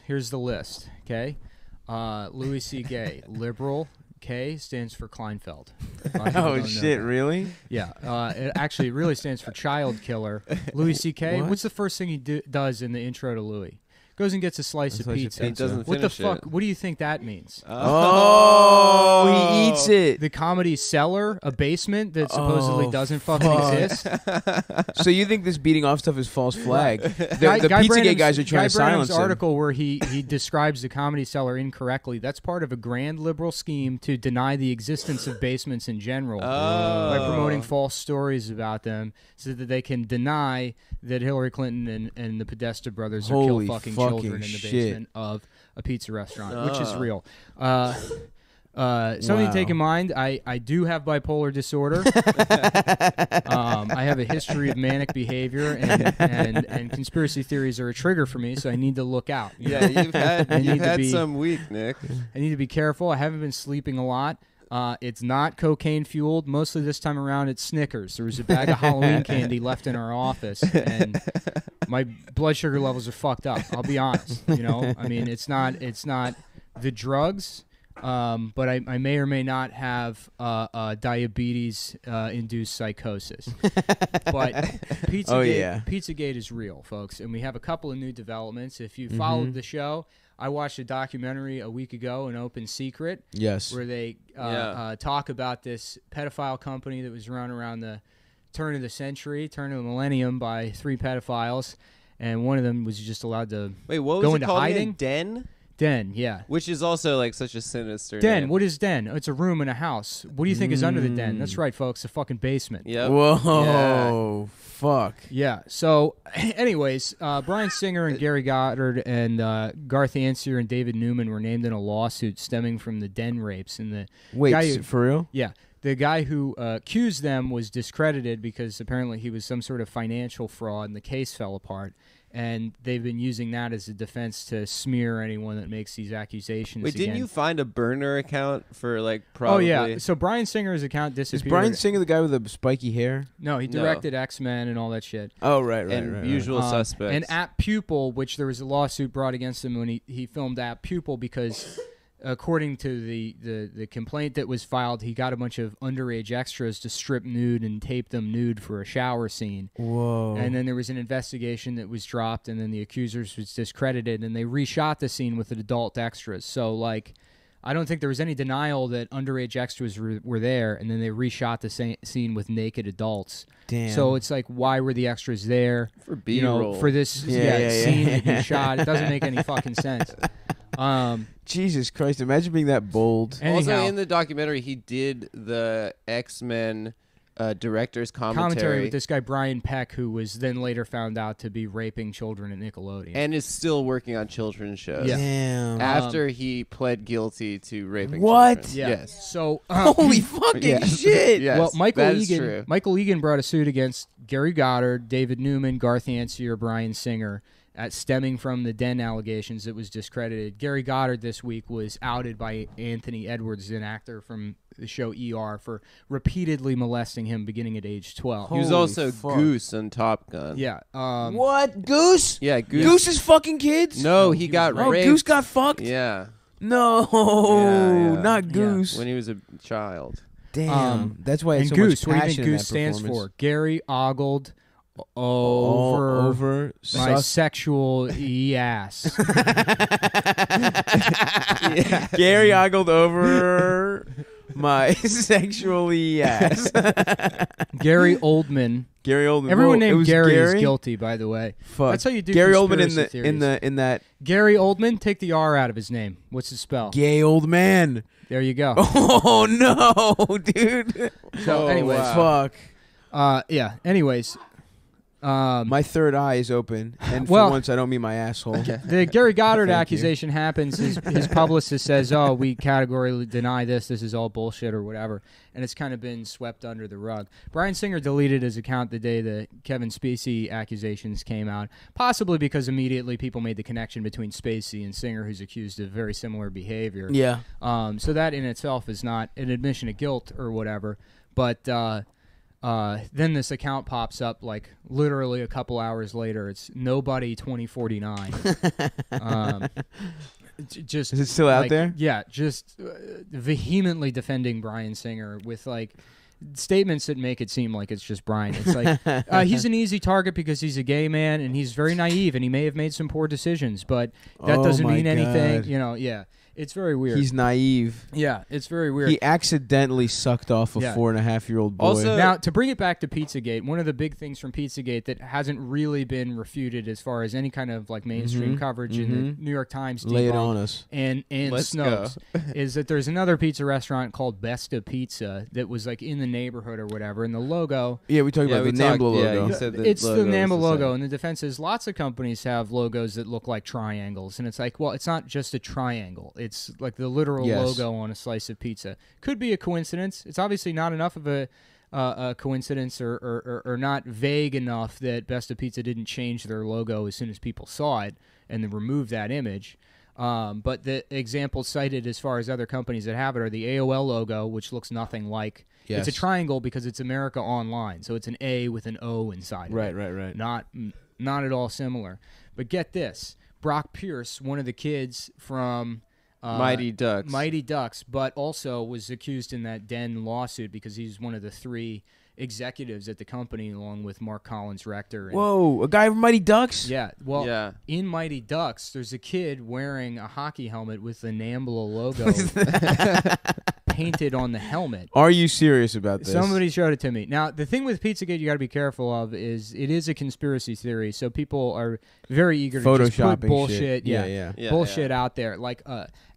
Here's the list. Okay, Louis C. Gay, liberal. K stands for Kleinfeld. Oh shit! Really? Yeah. It actually really stands for child killer. Louis C.K. What's the first thing he does in the intro to Louis? Goes and gets a slice of pizza. He doesn't What the finish fuck? it. What do you think that means? Oh, he eats it. The comedy cellar, a basement that supposedly doesn't fucking exist. So you think this beating off stuff is false flag? The Guy Pizzagate guys are trying Guy to silence Branum's him. article where he describes the comedy cellar incorrectly. That's part of a grand liberal scheme to deny the existence of basements in general by promoting false stories about them, so that they can deny that Hillary Clinton and the Podesta brothers are Holy kill fucking children in the shit. basement of a pizza restaurant, which is real. Something to take in mind, I do have bipolar disorder. I have a history of manic behavior, and conspiracy theories are a trigger for me, so I need to look out. Yeah, you've had some week, Nick. I need to be careful. I haven't been sleeping a lot. It's not cocaine fueled. Mostly this time around, it's Snickers. There was a bag of Halloween candy left in our office, and my blood sugar levels are fucked up. I'll be honest. I mean, it's not the drugs, but I may or may not have diabetes induced psychosis. But Pizzagate is real, folks, and we have a couple of new developments. If you followed the show, I watched a documentary a week ago, An Open Secret, where they talk about this pedophile company that was run around the turn of the millennium by 3 pedophiles, and one of them was just allowed to go into hiding. Den, yeah. Which is also like such a sinister Den, name. what is den? It's a room in a house. What do you think is under the den? That's right, folks, a fucking basement. Yep. Whoa, fuck. Yeah, so anyways, Bryan Singer and Gary Goddard and Garth Ancier and David Newman were named in a lawsuit stemming from the den rapes. And the Wait, for real? Yeah. The guy who accused them was discredited because apparently he was some sort of financial fraud and the case fell apart. And they've been using that as a defense to smear anyone that makes these accusations. Wait, didn't you find a burner account for like Oh, probably? yeah. So Bryan Singer's account disappeared. Is Bryan Singer the guy with the spiky hair? No, he directed X-Men and all that shit. Oh, right. And Usual Suspects. And App Pupil, which there was a lawsuit brought against him when he filmed App Pupil because... According to the complaint that was filed, he got a bunch of underage extras to strip nude and tape them nude for a shower scene. Whoa. And then there was an investigation that was dropped, and then the accusers was discredited, and they reshot the scene with adult extras. So, like, I don't think there was any denial that underage extras were there, and then they reshot the scene with naked adults. Damn. So it's like, why were the extras there? For B-roll. For this scene that you shot. It doesn't make any fucking sense. Jesus Christ, imagine being that bold. Anyhow, also, in the documentary, he did the X-Men director's commentary with this guy Brian Peck, who was then later found out to be raping children at Nickelodeon. and is still working on children's shows. Yeah. Damn. After he pled guilty to raping What? children. Yeah. Yes. So Holy fucking shit. Yes, well, that is true. Michael Egan brought a suit against Gary Goddard, David Newman, Garth Ancier, Bryan Singer, stemming from the Den allegations that was discredited. Gary Goddard this week was outed by Anthony Edwards, an actor from the show ER, for repeatedly molesting him beginning at age 12. He was Holy also fuck. Goose on Top Gun. Yeah. What? Goose? Yeah, Goose. Goose's fucking kids? No, he got Oh, raped. Goose got fucked? Yeah. No, Yeah. not Goose. When he was a child. Damn. That's why it's And so Goose, much what do you passion think in Goose that stands performance. for? Gary ogled over my sus- sexual ass. Gary ogled over my sexually ass. Gary Oldman. Gary Oldman. Everyone Whoa, it named was Gary is guilty, by the way. Fuck. That's how you do Gary Oldman conspiracy in that Gary Oldman, take the R out of his name. What's his spell? gay old man. There you go. Oh no, dude. So, anyways, Fuck. yeah. Anyways, My third eye is open, and for Well- once I don't mean my asshole. the Gary Goddard Thank accusation happens. His publicist says, "Oh, we categorically deny this. This is all bullshit or whatever," and it's kind of been swept under the rug. Bryan Singer deleted his account the day the Kevin Spacey accusations came out, possibly because immediately people made the connection between Spacey and Singer, who's accused of very similar behavior. Yeah. So that in itself is not an admission of guilt or whatever, but then this account pops up like literally a couple hours later. It's nobody 2049. Just Is it still out like, there? Yeah, just vehemently defending Bryan Singer with like statements that make it seem like it's just Bryan. It's like he's an easy target because he's a gay man and he's very naive and he may have made some poor decisions, but that doesn't mean anything. You know, yeah. It's very weird. He's naive. Yeah, it's very weird. He accidentally sucked off a 4.5-year-old boy. Also, now, to bring it back to Pizzagate, one of the big things from Pizzagate that hasn't really been refuted as far as any kind of like mainstream coverage in the New York Times lay it on us and Snopes is that there's another pizza restaurant called Besta Pizza that was like in the neighborhood or whatever, and the logo. Yeah, we talked about the Namba logo. You said it's the Namba logo, and the defense is lots of companies have logos that look like triangles, and it's like, well, it's not just a triangle. It's like the literal logo on a slice of pizza. Could be a coincidence. It's obviously not enough of a coincidence or not vague enough that Besta Pizza didn't change their logo as soon as people saw it and then remove that image. But the examples cited as far as other companies that have it are the AOL logo, which looks nothing like. It's a triangle because it's America Online, so it's an A with an O inside. Right. Not at all similar. But get this. Brock Pierce, one of the kids from Mighty Ducks, but also was accused in that Den lawsuit because he's one of the 3 executives at the company, along with Mark Collins Rector. Whoa, a guy from Mighty Ducks? Yeah, well, in Mighty Ducks, there's a kid wearing a hockey helmet with the NAMBLA logo painted on the helmet. Are you serious about this? Somebody showed it to me. Now, the thing with Pizzagate you got to be careful of is it is a conspiracy theory, so people are very eager to just put bullshit, bullshit out there. Like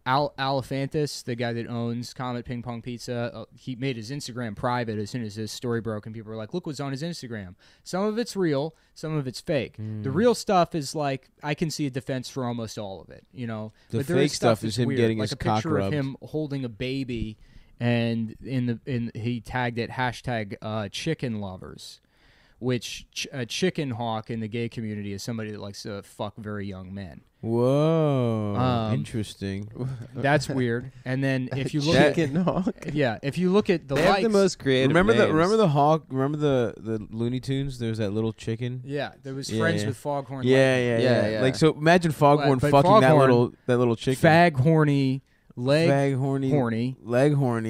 Al Alifantis, the guy that owns Comet Ping Pong Pizza, he made his Instagram private as soon as his story broke, and people were like, look what's on his Instagram. Some of it's real, some of it's fake. The real stuff is like, I can see a defense for almost all of it, you know. The but fake stuff is him weird. getting like his a cock picture rubbed. of him holding a baby, and he tagged it hashtag chicken lovers, which a chicken hawk in the gay community is somebody that likes to fuck very young men. Whoa, interesting. That's weird. And then if you look Chicken hawk. if you look at the They likes, have the most creative remember names. the hawk? Remember the Looney Tunes? There's that little chicken. Yeah, there was friends with Foghorn. Yeah. Like, so imagine Foghorn But fucking Foghorn, that little chicken. Fag horny. Leg horny.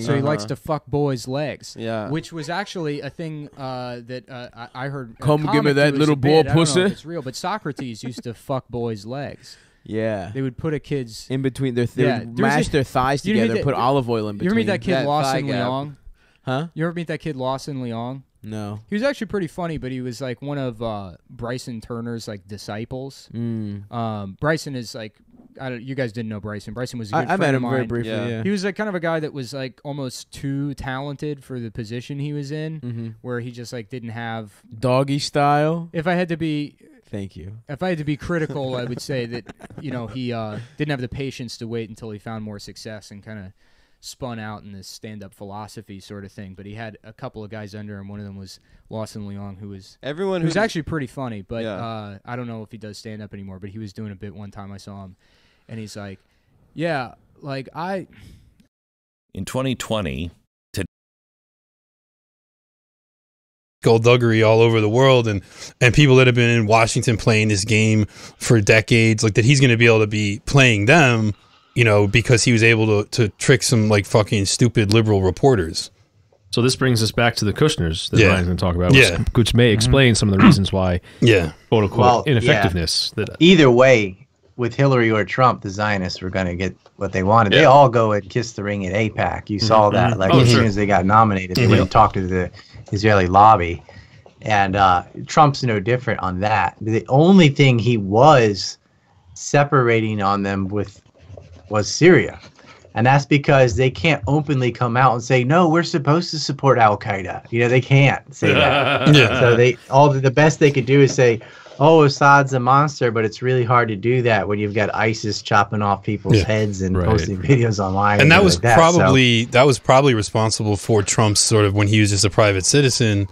So he likes to fuck boys' legs. Yeah. Which was actually a thing that I heard. Come give me that little boy pussy. It's real, but Socrates used to fuck boys' legs. Yeah. They would put a kid's in between their mash their thighs together, put olive oil in between. You ever meet that kid Lawson Leong? Huh? You ever meet that kid Lawson Leong? No. He was actually pretty funny, but he was like one of Bryson Turner's like disciples. Bryson is like, you guys didn't know Bryson. Bryson was a good friend met of him mine. very briefly. Yeah. He was like kind of a guy that was like almost too talented for the position he was in, where he just like didn't have doggy style. If I had to be, thank you. If I had to be critical, I would say that he didn't have the patience to wait until he found more success and kind of spun out in this stand-up philosophy sort of thing. But he had a couple of guys under him. One of them was Lawson Leong, who was actually pretty funny. But I don't know if he does stand-up anymore. But he was doing a bit one time I saw him, and he's like, "Yeah, like in 2020." Skullduggery all over the world, and people that have been in Washington playing this game for decades, like that he's going to be able to be playing them, you know, because he was able to trick some like fucking stupid liberal reporters. So this brings us back to the Kushners that Ryan's going to talk about, which may explain some of the reasons why, quote unquote, ineffectiveness. That either way, with Hillary or Trump, the Zionists were going to get what they wanted. They all go and kiss the ring at AIPAC. You saw that, like as soon as they got nominated, they went and talked to the Israeli lobby, and Trump's no different on that. The only thing he was separating on them with was Syria, and that's because they can't openly come out and say, no, we're supposed to support Al-Qaeda. You know, they can't say that. So the best they could do is say, oh, Assad's a monster, but it's really hard to do that when you've got ISIS chopping off people's heads and posting videos online. And that was probably responsible for Trump's sort of, when he was just a private citizen,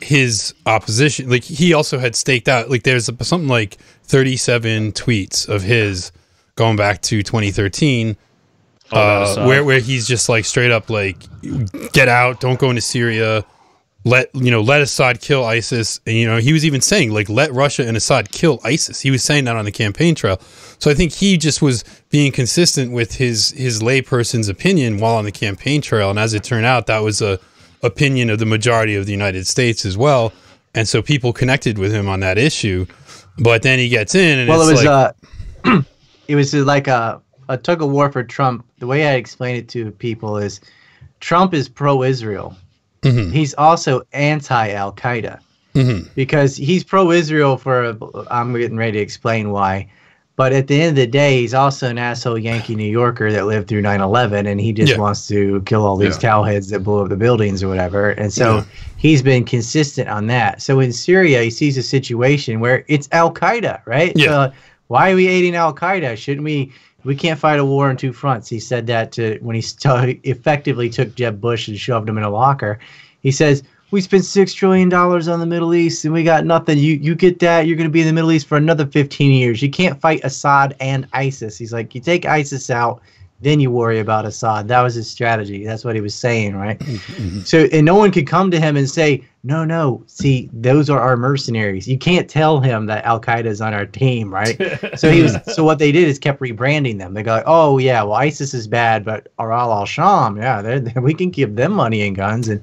his opposition. Like, he also had staked out, like there's something like 37 tweets of his going back to 2013, where he's just like straight up like, get out, don't go into Syria. let Assad kill ISIS. And, he was even saying, like, let Russia and Assad kill ISIS. He was saying that on the campaign trail. So I think he just was being consistent with his layperson's opinion while on the campaign trail. And as it turned out, that was a opinion of the majority of the United States as well. And so people connected with him on that issue. But then he gets in, and it was like a tug of war for Trump. The way I explain it to people is Trump is pro-Israel. Mm-hmm. He's also anti-Al Qaeda because he's pro-Israel I'm getting ready to explain why. But at the end of the day, he's also an asshole Yankee New Yorker that lived through 9/11, and he just wants to kill all these cowheads that blew up the buildings or whatever. And so he's been consistent on that. So in Syria, he sees a situation where it's Al Qaeda, right? Yeah. So why are we aiding Al Qaeda? Shouldn't we? We can't fight a war on two fronts. He said that when he effectively took Jeb Bush and shoved him in a locker. He says, we spent $6 trillion on the Middle East and we got nothing. You get that, you're going to be in the Middle East for another 15 years. You can't fight Assad and ISIS. He's like, you take ISIS out, then you worry about Assad. That was his strategy. That's what he was saying, right? So, and no one could come to him and say, no, see, those are our mercenaries. You can't tell him that Al Qaeda is on our team, right? So what they did is kept rebranding them. They go, like, oh yeah, well ISIS is bad, but Aral al-Sham, we can give them money and guns. And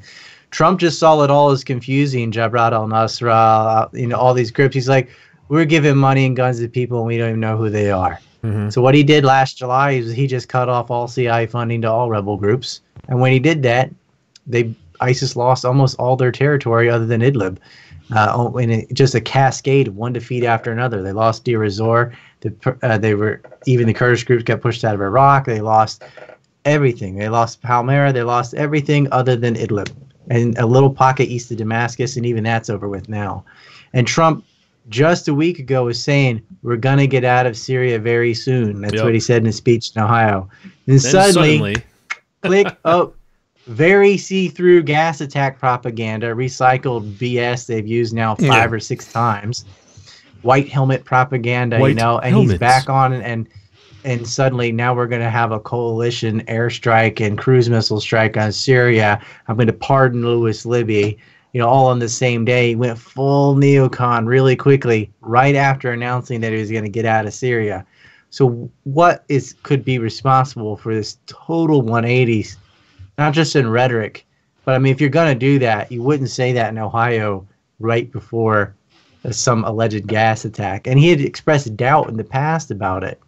Trump just saw it all as confusing. Jabhat al-Nusra, all these groups. He's like, we're giving money and guns to people and we don't even know who they are. Mm-hmm. So what he did last July is he just cut off all CIA funding to all rebel groups. And when he did that, ISIS lost almost all their territory other than Idlib. And just a cascade of one defeat after another. They lost Deir ez-Zor. Even the Kurdish groups got pushed out of Iraq. They lost everything. They lost Palmyra. They lost everything other than Idlib. And a little pocket east of Damascus, and even that's over with now. And Trump, just a week ago, was saying, we're going to get out of Syria very soon. That's what he said in his speech in Ohio. And then suddenly click, very see-through gas attack propaganda, recycled BS they've used now 5 or 6 times. White helmet propaganda, and helmets. He's back on, and suddenly now we're going to have a coalition airstrike and cruise missile strike on Syria. I'm going to pardon Louis Libby, all on the same day. He went full neocon really quickly, right after announcing that he was going to get out of Syria. So what could be responsible for this total 180s? Not just in rhetoric, but I mean, if you're going to do that, you wouldn't say that in Ohio right before some alleged gas attack. And he had expressed doubt in the past about it.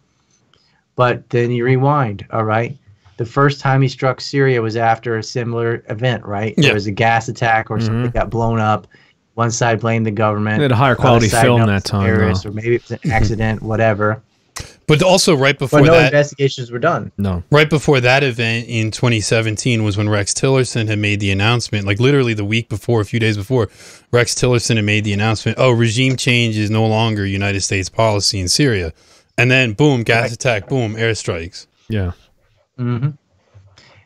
But then you rewind, all right? The first time he struck Syria was after a similar event, right? Yeah. There was a gas attack or something got blown up. One side blamed the government. They had a higher quality film that time, or maybe it was an accident, whatever. But also right before no investigations were done. No. Right before that event in 2017 was when Rex Tillerson had made the announcement, like literally the week before, a few days before, Rex Tillerson had made the announcement, regime change is no longer United States policy in Syria. And then, boom, gas attack, boom, airstrikes. Yeah. Mm-hmm.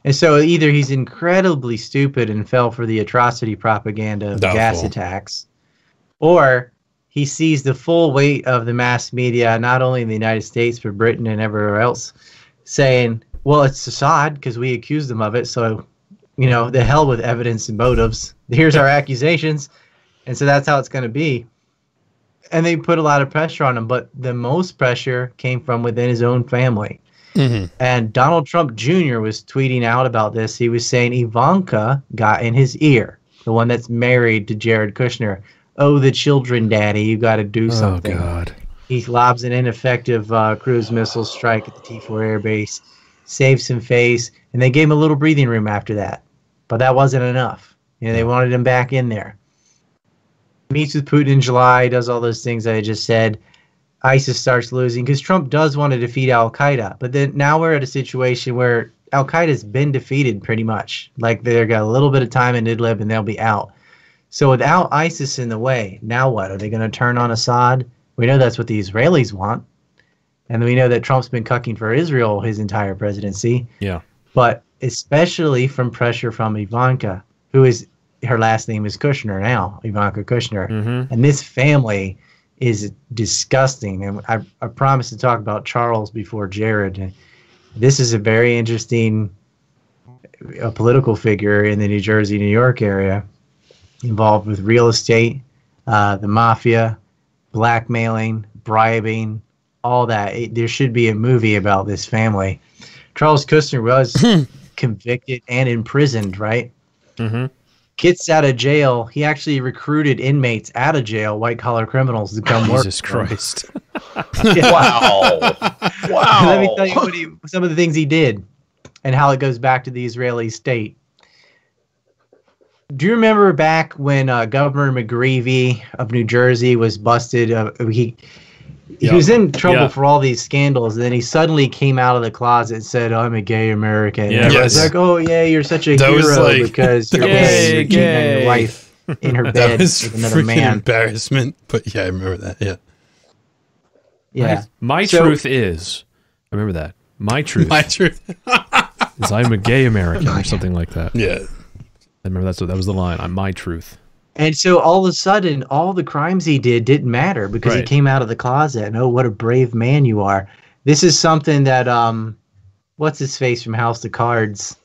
And so either he's incredibly stupid and fell for the atrocity propaganda of gas attacks, or he sees the full weight of the mass media, not only in the United States, but Britain and everywhere else, saying, well, it's Assad because we accused them of it. So, the hell with evidence and motives. Here's our accusations. And so that's how it's going to be. And they put a lot of pressure on him. But the most pressure came from within his own family. Mm-hmm. And Donald Trump Jr. was tweeting out about this. He was saying Ivanka got in his ear, the one that's married to Jared Kushner. Oh, the children, Daddy, you got to do something. Oh, God. He lobs an ineffective cruise missile strike at the T4 Air Base, saves some face, and they gave him a little breathing room after that. But that wasn't enough. They wanted him back in there. Meets with Putin in July, does all those things I just said. ISIS starts losing because Trump does want to defeat Al Qaeda. But then now we're at a situation where Al Qaeda's been defeated pretty much. Like they've got a little bit of time in Idlib and they'll be out. So without ISIS in the way, now what? Are they going to turn on Assad? We know that's what the Israelis want. And we know that Trump's been cucking for Israel his entire presidency. Yeah. But especially from pressure from Ivanka, her last name is Kushner now, Ivanka Kushner. Mm-hmm. And this family is disgusting. And I promised to talk about Charles before Jared. And this is a very interesting political figure in the New Jersey, New York area. involved with real estate, the mafia, blackmailing, bribing, all that. There should be a movie about this family. Charles Kushner was convicted and imprisoned, right? Mm-hmm. Gets out of jail. He actually recruited inmates out of jail, white-collar criminals, to come work. Jesus Christ. Wow. Wow. Let me tell you some of the things he did and how it goes back to the Israeli state. Do you remember back when Governor McGreevey of New Jersey was busted? He was in trouble for all these scandals, and then he suddenly came out of the closet and said, "I'm a gay American." Yeah, and it's like, "Oh yeah, you're such a hero because you're gay. You're cheating on your wife in her bed with another man." Embarrassment, but yeah, I remember that. Yeah, yeah. My truth is, I remember that. My truth is I'm a gay American or something like that. Yeah, I remember that was the line. I'm my truth. And so all of a sudden, all the crimes he did didn't matter because he came out of the closet. And oh, what a brave man you are. This is something that, what's his face from House of Cards?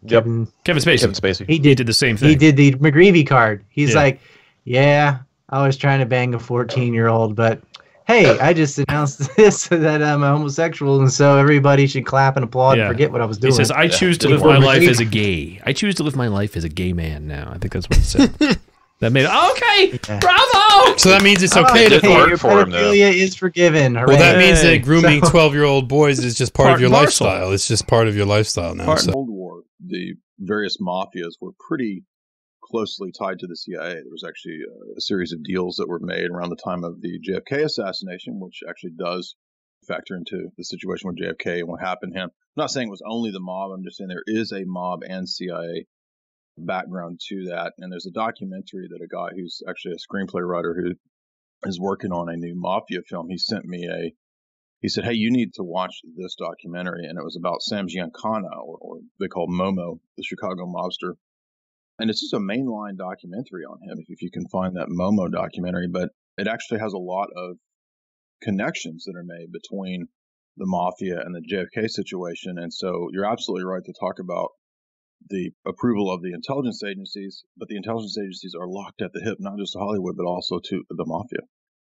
Kevin Spacey. He did the same thing. He did the McGreevey card. He's like, yeah, I was trying to bang a 14-year-old, but hey, I just announced this that I'm a homosexual, and so everybody should clap and applaud and forget what I was doing. He says, I choose to live my life as a gay. I choose to live my life as a gay man now. I think that's what he said. That made it bravo. So that means it's okay to your pedophilia is forgiven. Hooray. Well, that means that grooming 12-year-old boys is just part of your lifestyle. It's just part of your lifestyle now. In Cold War, the various mafias were pretty closely tied to the CIA. There was actually a series of deals that were made around the time of the JFK assassination, which actually does factor into the situation with JFK and what happened to him. I'm not saying it was only the mob. I'm just saying there is a mob and CIA background to that. And there's a documentary that a guy who's actually a screenplay writer who is working on a new mafia film, he said, hey, you need to watch this documentary. And it was about Sam Giancana, or they call Momo, the Chicago mobster. And it's just a mainline documentary on him, if you can find that Momo documentary. But it actually has a lot of connections that are made between the mafia and the JFK situation. And so you're absolutely right to talk about the approval of the intelligence agencies, but the intelligence agencies are locked at the hip, not just to Hollywood, but also to the mafia.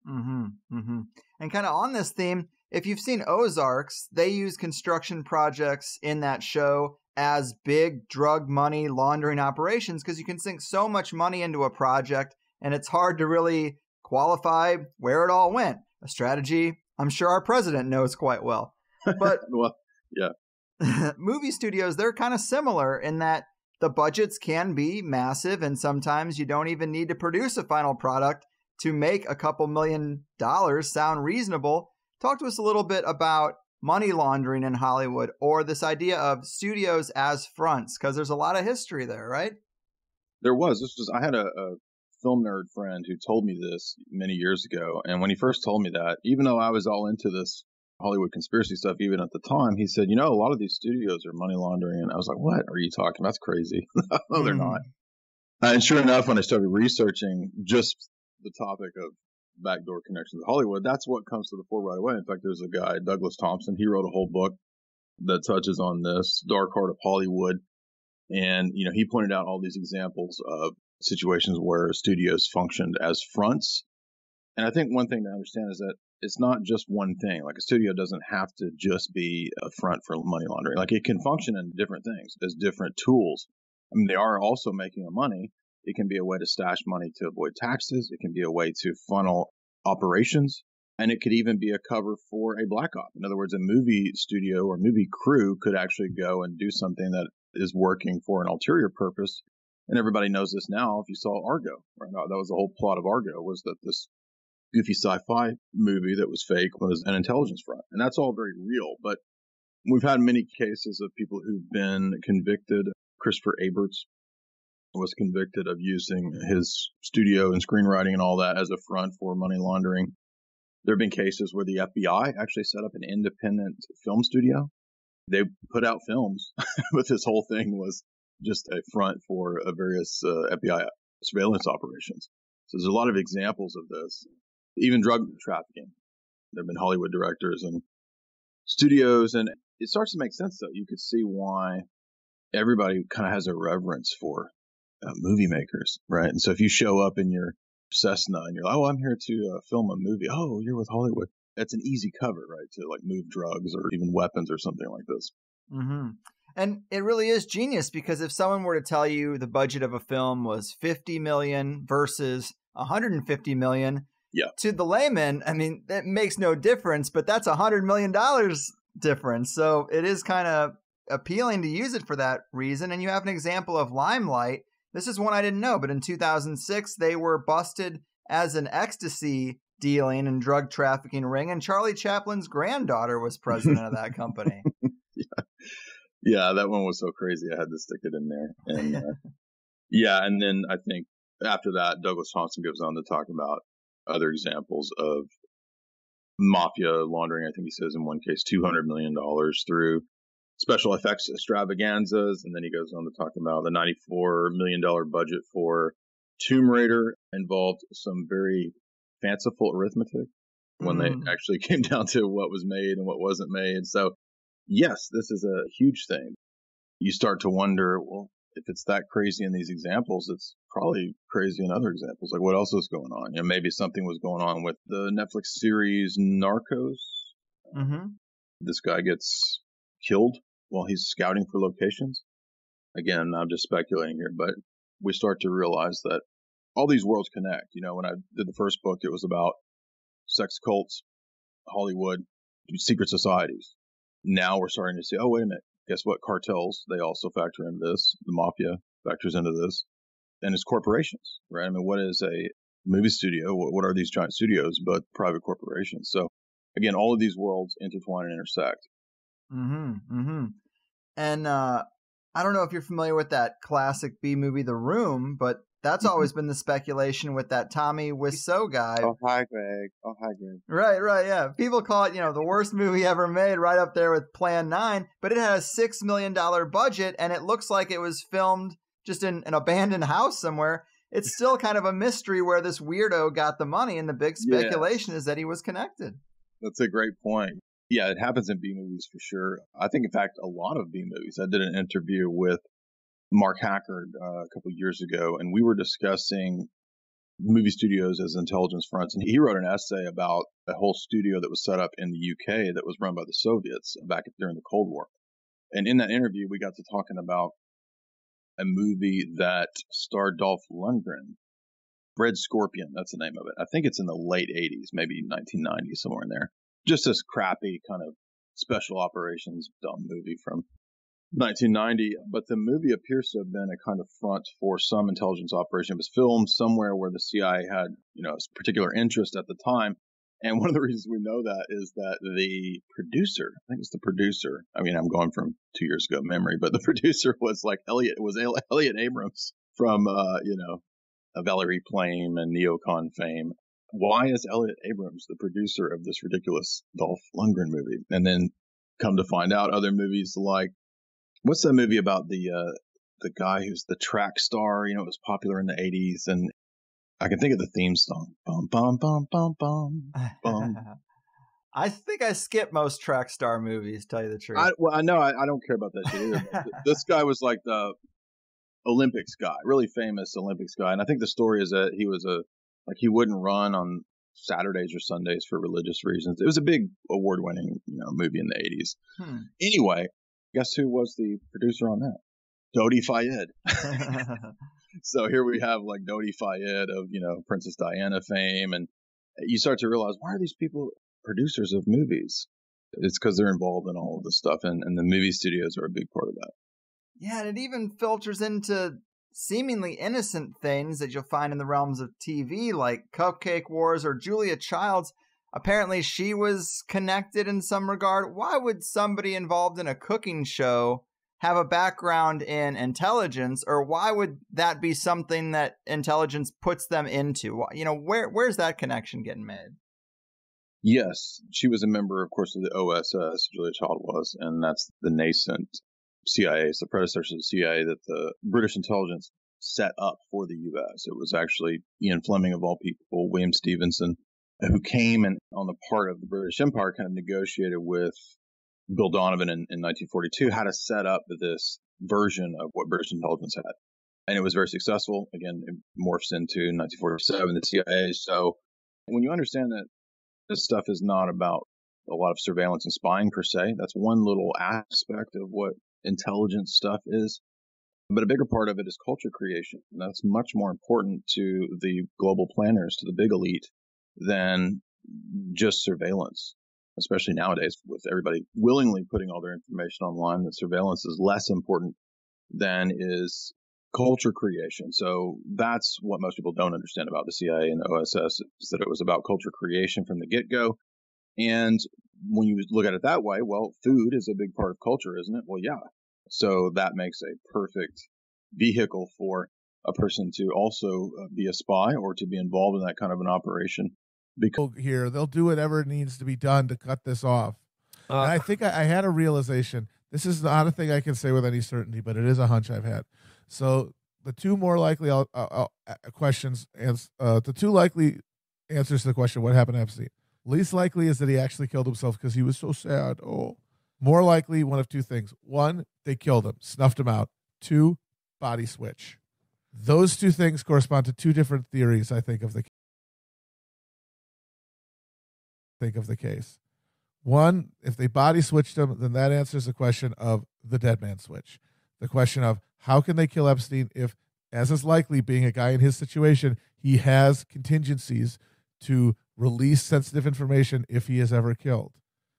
And kind of on this theme, if you've seen Ozarks, they use construction projects in that show as big drug money laundering operations because you can sink so much money into a project and it's hard to really qualify where it all went. A strategy I'm sure our president knows quite well. But well, yeah. Movie studios, they're kind of similar in that the budgets can be massive and sometimes you don't even need to produce a final product to make a couple $1 million sound reasonable. Talk to us a little bit about money laundering in Hollywood or this idea of studios as fronts, because there's a lot of history there, right? There was. I had a film nerd friend who told me this many years ago. And when he first told me that, even though I was all into this Hollywood conspiracy stuff, even at the time, he said, a lot of these studios are money laundering. And I was like, what are you talking about? That's crazy. No, they're not. And sure enough, when I started researching just the topic of backdoor connections to Hollywood, that's what comes to the fore right away. In fact, there's a guy, Douglas Thompson, he wrote a whole book that touches on this, Dark Heart of Hollywood. And, he pointed out all these examples of situations where studios functioned as fronts. And I think one thing to understand is that it's not just one thing. Like a studio doesn't have to just be a front for money laundering. Like it can function in different things as different tools. I mean, they are also making money. It can be a way to stash money to avoid taxes. It can be a way to funnel operations. And it could even be a cover for a black op. In other words, a movie studio or movie crew could actually go and do something that is working for an ulterior purpose. And everybody knows this now. If you saw Argo, right now, that was the whole plot of Argo, was that this goofy sci-fi movie that was fake was an intelligence front. And that's all very real. But we've had many cases of people who've been convicted. Christopher Aberts was convicted of using his studio and screenwriting and all that as a front for money laundering. There have been cases where the FBI actually set up an independent film studio. They put out films, but this whole thing was just a front for various FBI surveillance operations. So there's a lot of examples of this. Even drug trafficking. There have been Hollywood directors and studios, and it starts to make sense, though. You could see why everybody kind of has a reverence for movie makers, right? And so if you show up in your Cessna and you're like, oh, I'm here to film a movie. Oh, you're with Hollywood. That's an easy cover, right? To like move drugs or even weapons or something like this. Mm-hmm. And it really is genius, because if someone were to tell you the budget of a film was $50 million versus $150 million, to the layman, I mean, that makes no difference, but that's $100 million difference. So it is kind of appealing to use it for that reason. And you have an example of Limelight. This is one I didn't know, but in 2006, they were busted as an ecstasy dealing and drug trafficking ring, and Charlie Chaplin's granddaughter was president of that company. Yeah, that one was so crazy. I had to stick it in there. And and then I think after that, Douglas Thompson goes on to talk about other examples of mafia laundering. I think he says in one case $200 million through special effects extravaganzas. And then he goes on to talk about the $94 million budget for Tomb Raider involved some very fanciful arithmetic when they actually came down to what was made and what wasn't made. So yes, this is a huge thing. You start to wonder, well, if it's that crazy in these examples, it's probably crazy in other examples. Like what else is going on? You know, maybe something was going on with the Netflix series Narcos. This guy gets killed while he's scouting for locations. Again, I'm just speculating here, but we start to realize that all these worlds connect. You know, when I did the first book, it was about sex cults, Hollywood, secret societies. Now we're starting to say, oh, wait a minute. Guess what? Cartels, they also factor into this. The mafia factors into this. And it's corporations, right? I mean, what is a movie studio? What are these giant studios but private corporations? So, again, all of these worlds intertwine and intersect. And I don't know if you're familiar with that classic B movie, The Room, but that's always been the speculation with that Tommy Wiseau guy. Oh, hi, Greg. Right, yeah. People call it, the worst movie ever made, right up there with Plan 9, but it had a $6 million budget, and it looks like it was filmed just in an abandoned house somewhere. It's still kind of a mystery where this weirdo got the money, and the big speculation is that he was connected. That's a great point. Yeah, it happens in B movies for sure. I think, in fact, a lot of B movies. I did an interview with Mark Hackard a couple of years ago, and we were discussing movie studios as intelligence fronts. And he wrote an essay about a whole studio that was set up in the UK that was run by the Soviets back during the Cold War. And in that interview, we got to talking about a movie that starred Dolph Lundgren, Red Scorpion. That's the name of it. I think it's in the late 80s, maybe 1990, somewhere in there. Just this crappy kind of special operations dumb movie from 1990, but the movie appears to have been a kind of front for some intelligence operation. It was filmed somewhere where the CIA had, a particular interest at the time. And one of the reasons we know that is that the producer, I think it's the producer. I mean, I'm going from 2 years ago memory, but the producer was like Elliot Abrams from, Valerie Plame and Neocon fame. Why is Elliot Abrams the producer of this ridiculous Dolph Lundgren movie? And then come to find out other movies like, what's that movie about the guy who's the track star? It was popular in the 80s, and I can think of the theme song. Bum, bum, bum, bum, bum, bum. I think I skip most track star movies, tell you the truth. I know I don't care about that shit either. But this guy was like the Olympics guy, really famous Olympics guy. And I think the story is that he was he wouldn't run on Saturdays or Sundays for religious reasons. It was a big award-winning, movie in the 80s. Anyway, guess who was the producer on that? Dodi Fayed. So here we have like Dodi Fayed of, Princess Diana fame. And you start to realize, why are these people producers of movies? It's because they're involved in all of this stuff. And the movie studios are a big part of that. Yeah, and it even filters into seemingly innocent things that you'll find in the realms of TV, like Cupcake Wars or Julia Childs. Apparently she was connected in some regard. Why would somebody involved in a cooking show have a background in intelligence, or why would that be something that intelligence puts them into? Where's that connection getting made? Yes, she was a member, of course, of the OSS, Julia Child was, and that's the nascent CIA. It's the predecessor of the CIA that the British intelligence set up for the U.S. It was actually Ian Fleming, of all people, William Stevenson, who came and on the part of the British Empire kind of negotiated with Bill Donovan in 1942 how to set up this version of what British intelligence had. And it was very successful. Again, it morphs into 1947, the CIA. So when you understand that this stuff is not about a lot of surveillance and spying per se, that's one little aspect of what intelligence stuff is. But a bigger part of it is culture creation. And that's much more important to the global planners, to the big elite, than just surveillance, especially nowadays with everybody willingly putting all their information online. That surveillance is less important than is culture creation. So that's what most people don't understand about the CIA and the OSS, is that it was about culture creation from the get-go. And when you look at it that way, well, food is a big part of culture, isn't it? Well, yeah. So that makes a perfect vehicle for a person to also be a spy or to be involved in that kind of an operation. Because here, they'll do whatever needs to be done to cut this off. And I think I had a realization. This is not a thing I can say with any certainty, but it is a hunch I've had. So the two more likely questions, the two likely answers to the question, what happened to Epstein? Least likely is that he actually killed himself because he was so sad. Oh, more likely, one of two things. One, they killed him, snuffed him out. Two, body switch. Those two things correspond to two different theories, I think, of the case. One, if they body switched him, then that answers the question of the dead man switch. The question of how can they kill Epstein if, as is likely being a guy in his situation, he has contingencies to release sensitive information if he is ever killed.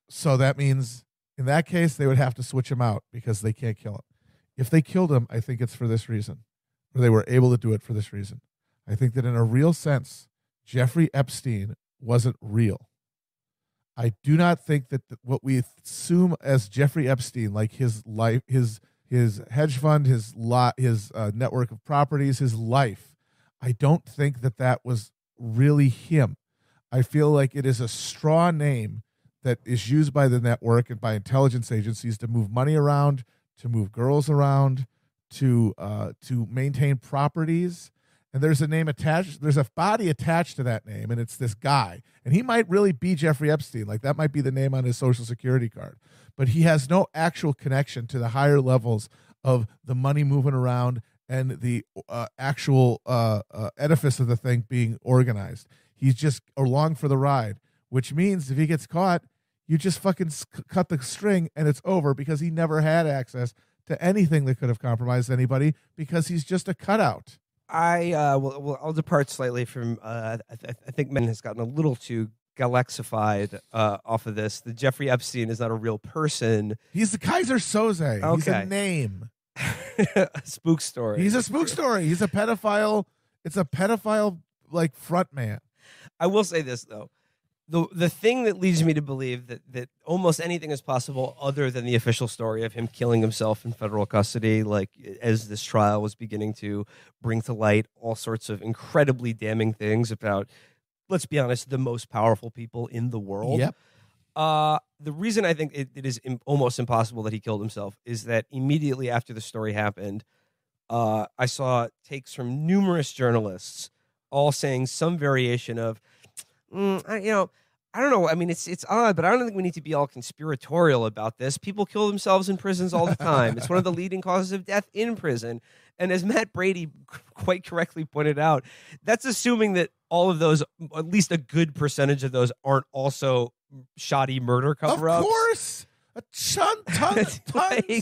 So that means in that case, they would have to switch him out because they can't kill him. If they killed him, I think it's for this reason, or they were able to do it for this reason. I think that in a real sense, Jeffrey Epstein wasn't real. I do not think that what we assume as Jeffrey Epstein, like his life, his hedge fund, his network of properties, his life, I don't think that was really him. I feel like it is a straw name that is used by the network and by intelligence agencies to move money around, to move girls around, to maintain properties. And there's a name attached, there's a body attached to that name, and it's this guy. And he might really be Jeffrey Epstein. Like, that might be the name on his Social Security card. But he has no actual connection to the higher levels of the money moving around and the actual edifice of the thing being organized. He's just along for the ride, which means if he gets caught, you just fucking cut the string and it's over, because he never had access to anything that could have compromised anybody, because he's just a cutout. I'll depart slightly from. I think men has gotten a little too galaxified off of this. The Jeffrey Epstein is not a real person. He's the Kaiser Soze. Okay. He's a name. A spook story. He's a spook story. He's a pedophile. It's a pedophile like front man. I will say this though. The thing that leads me to believe that almost anything is possible other than the official story of him killing himself in federal custody, like as this trial was beginning to bring to light all sorts of incredibly damning things about, let's be honest, the most powerful people in the world. Yep. The reason I think it is almost impossible that he killed himself is that immediately after the story happened, I saw takes from numerous journalists all saying some variation of, I don't know. I mean, it's odd, but I don't think we need to be all conspiratorial about this. People kill themselves in prisons all the time. It's one of the leading causes of death in prison. And as Matt Brady quite correctly pointed out, that's assuming that all of those, at least a good percentage of those, aren't also shoddy murder cover-ups. Of course.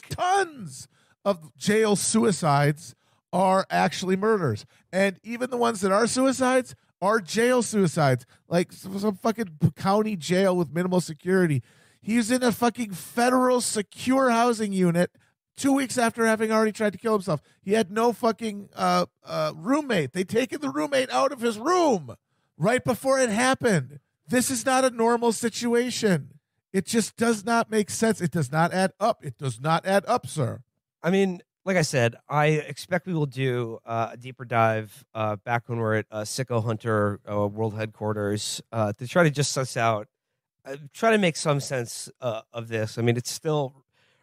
Tons of jail suicides are actually murders. And even the ones that are suicides are jail suicides, like some fucking county jail with minimal security. He's in a fucking federal secure housing unit 2 weeks after having already tried to kill himself. He had no fucking roommate. They'd taken the roommate out of his room right before it happened. This is not a normal situation. It just does not make sense. It does not add up. It does not add up, sir. I mean, like I said, I expect we will do a deeper dive back when we're at Sicko Hunter World Headquarters to try to just suss out, try to make some sense of this. I mean, it still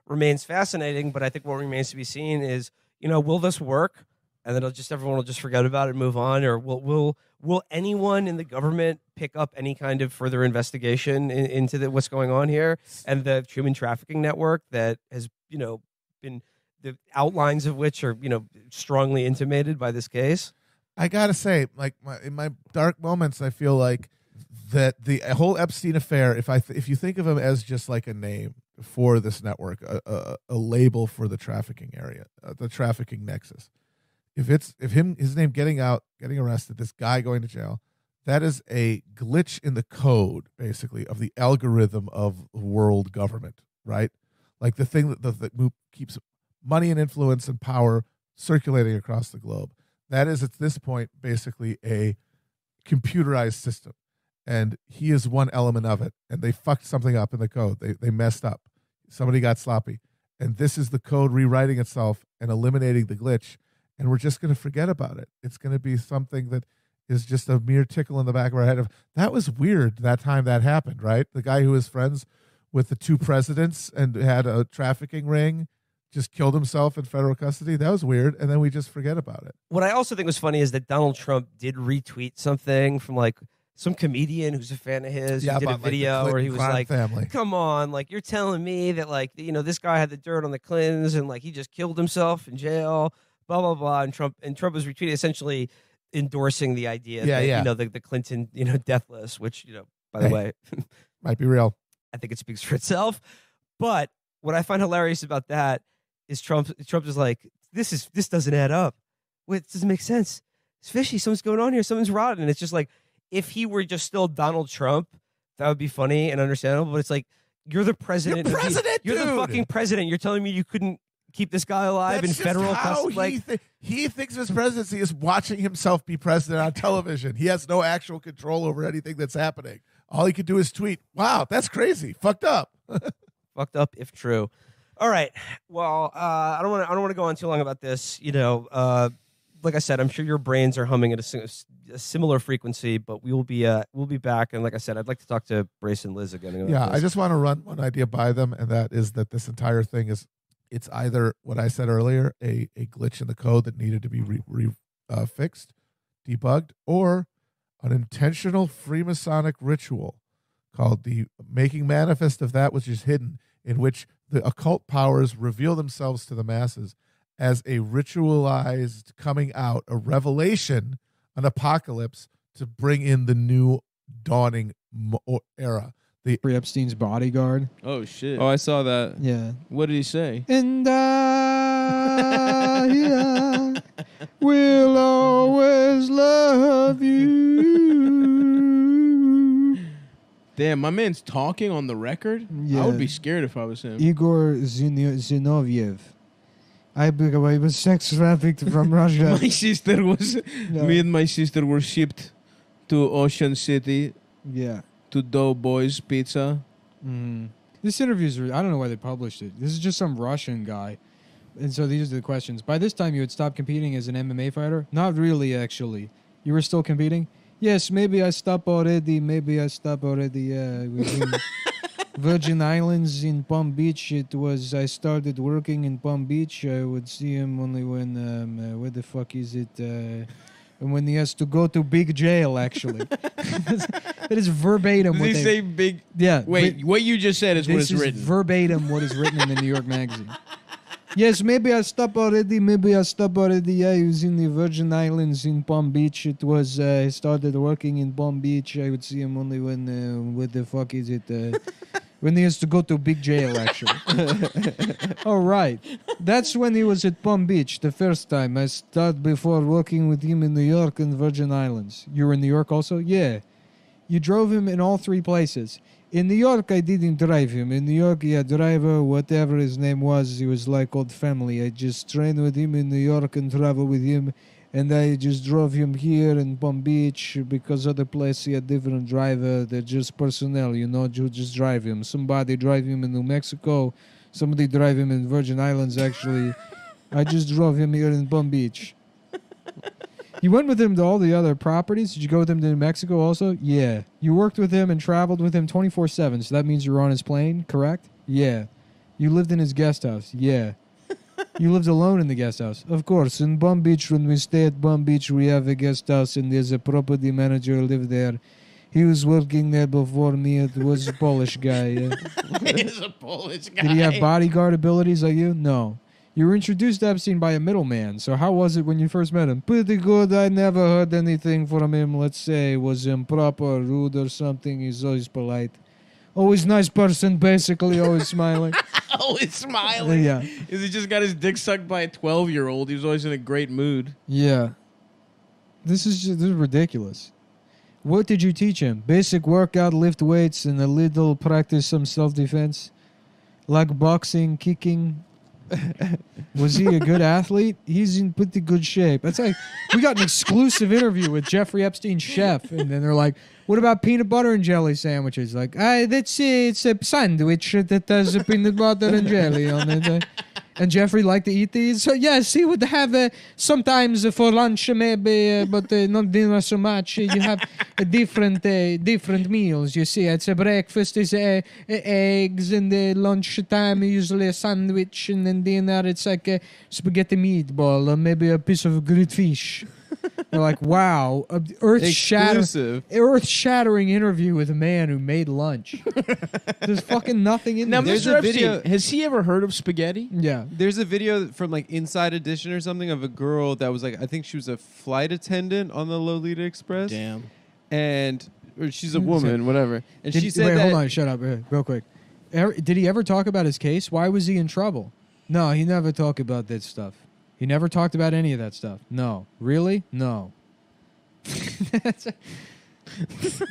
remains fascinating, but I think what remains to be seen is, will this work? And then everyone will just forget about it and move on, or will anyone in the government pick up any kind of further investigation into what's going on here? And the human trafficking network that has been the outlines of which are strongly intimated by this case. I gotta say, like in my dark moments, I feel like that the whole Epstein affair. If you think of him as just like a name for this network, a label for the trafficking area, the trafficking nexus. If his name getting arrested, this guy going to jail, that is a glitch in the code, basically, of the algorithm of world government, right? Like the thing that keeps money and influence and power circulating across the globe. That is, at this point, basically a computerized system. And he is one element of it. And they fucked something up in the code. They messed up. Somebody got sloppy. And this is the code rewriting itself and eliminating the glitch. And we're just going to forget about it. It's going to be something that is just a mere tickle in the back of our head. That was weird that time that happened, right? The guy who was friends with the two presidents and had a trafficking ring just killed himself in federal custody. That was weird. And then we just forget about it. What I also think was funny is that Donald Trump did retweet something from like some comedian who's a fan of his. Yeah, who did a about, like, video the where he was Clinton like, family. come on, like you're telling me that like, this guy had the dirt on the Clintons and like he just killed himself in jail, blah, blah, blah. And Trump was retweeting essentially endorsing the idea that, the Clinton, death list, which, by the way, might be real. I think it speaks for itself. But what I find hilarious about that is Trump is like, this doesn't add up. Wait, it doesn't make sense. It's fishy. Something's going on here. Something's rotten. And it's just like, if he were just still Donald Trump, that would be funny and understandable. But it's like, you're the president. You're the fucking president. You're telling me you couldn't keep this guy alive in federal custody? He thinks his presidency is watching himself be president on television. He has no actual control over anything that's happening. All he could do is tweet, wow, that's crazy. Fucked up. Fucked up if true. All right. Well, I don't want to go on too long about this. Like I said, I'm sure your brains are humming at a similar frequency, but we'll be back. And like I said, I'd like to talk to Brace and Liz again. Yeah, I just want to run one idea by them, and that is that this entire thing it's either what I said earlier, a glitch in the code that needed to be fixed, debugged, or an intentional Freemasonic ritual called the making manifest of that which is hidden, in which the occult powers reveal themselves to the masses as a ritualized coming out, a revelation, an apocalypse to bring in the new dawning era. Free Epstein's bodyguard. Oh, shit. Oh, I saw that. Yeah. What did he say? And I will always love you. Damn, my man's talking on the record? Yeah. I would be scared if I was him. Igor Zinoviev. I was sex trafficked from Russia. Me and my sister were shipped to Ocean City. Yeah. To Doughboys Pizza. This interview's, I don't know why they published it. This is just some Russian guy. And so these are the questions. By this time, you had stopped competing as an MMA fighter? Not really, actually. You were still competing? Yes, maybe I stopped already. Yeah. Within Virgin Islands in Palm Beach, I started working in Palm Beach. I would see him only when, where the fuck is it? And when he has to go to big jail, actually. That is verbatim. Did he say big? Yeah. Wait, what you just said is what is written. Verbatim what is written in the New York Magazine. Yes, maybe I stopped already. Yeah, he was in the Virgin Islands in Palm Beach. It was, I started working in Palm Beach. I would see him only when, what the fuck is it? When he has to go to big jail, actually. All right. That's when he was at Palm Beach the first time. I started before working with him in New York and Virgin Islands. You were in New York also? Yeah. You drove him in all three places. In New York, I didn't drive him. In New York, yeah, driver, whatever his name was, he was like old family. I just trained with him in New York and traveled with him. And I just drove him here in Palm Beach because other place he had different driver. They're just personnel, you just drive him. Somebody drive him in New Mexico. Somebody drive him in Virgin Islands, actually. I just drove him here in Palm Beach. You went with him to all the other properties? Did you go with him to New Mexico also? Yeah. You worked with him and traveled with him 24/7, so that means you were on his plane, correct? Yeah. You lived in his guest house? Yeah. You lived alone in the guest house? Of course. In Palm Beach, when we stay at Palm Beach, we have a guest house, and there's a property manager lived there. He was working there before me. It was a Polish guy. He is a Polish guy. Did he have bodyguard abilities like you? No. You were introduced to Epstein by a middleman, so how was it when you first met him? Pretty good. I never heard anything from him, let's say, was improper, rude, or something. He's always polite. Always nice person, basically, always smiling. Always smiling. Yeah. Is he just got his dick sucked by a 12-year-old? He was always in a great mood. Yeah. This is ridiculous. What did you teach him? Basic workout, lift weights, and a little practice some self-defense? Like boxing, kicking? Was he a good athlete? He's in pretty good shape. That's like, we got an exclusive interview with Jeffrey Epstein's chef, and then they're like, what about peanut butter and jelly sandwiches? Like, it's a sandwich that has a peanut butter and jelly on it. And Jeffrey liked to eat these. So yes, he would have sometimes for lunch maybe, but not dinner so much. You have different meals. You see, it's a breakfast is eggs, and lunch time usually a sandwich, and then dinner it's like a spaghetti meatball or maybe a piece of grilled fish. They're like, wow, earth-shattering interview with a man who made lunch. There's fucking nothing in there. Now, Mr. Epstein, has he ever heard of spaghetti? Yeah. There's a video from like Inside Edition or something of a girl that was like, I think she was a flight attendant on the Lolita Express. Damn. Or she's a woman, whatever. And she said wait, hold on, shut up, real quick. Did he ever talk about his case? Why was he in trouble? No, he never talked about that stuff. He never talked about any of that stuff. No. Really? No.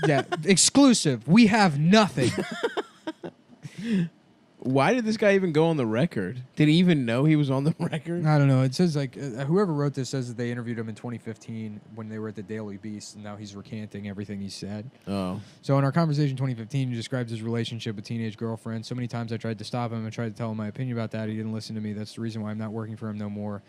Yeah, exclusive. We have nothing. Why did this guy even go on the record? Did he even know he was on the record? I don't know. It says like whoever wrote this says that they interviewed him in 2015 when they were at the Daily Beast, and now he's recanting everything he said. Oh. So in our conversation in 2015, he describes his relationship with teenage girlfriend. So many times I tried to stop him and tried to tell him my opinion about that. He didn't listen to me. That's the reason why I'm not working for him no more.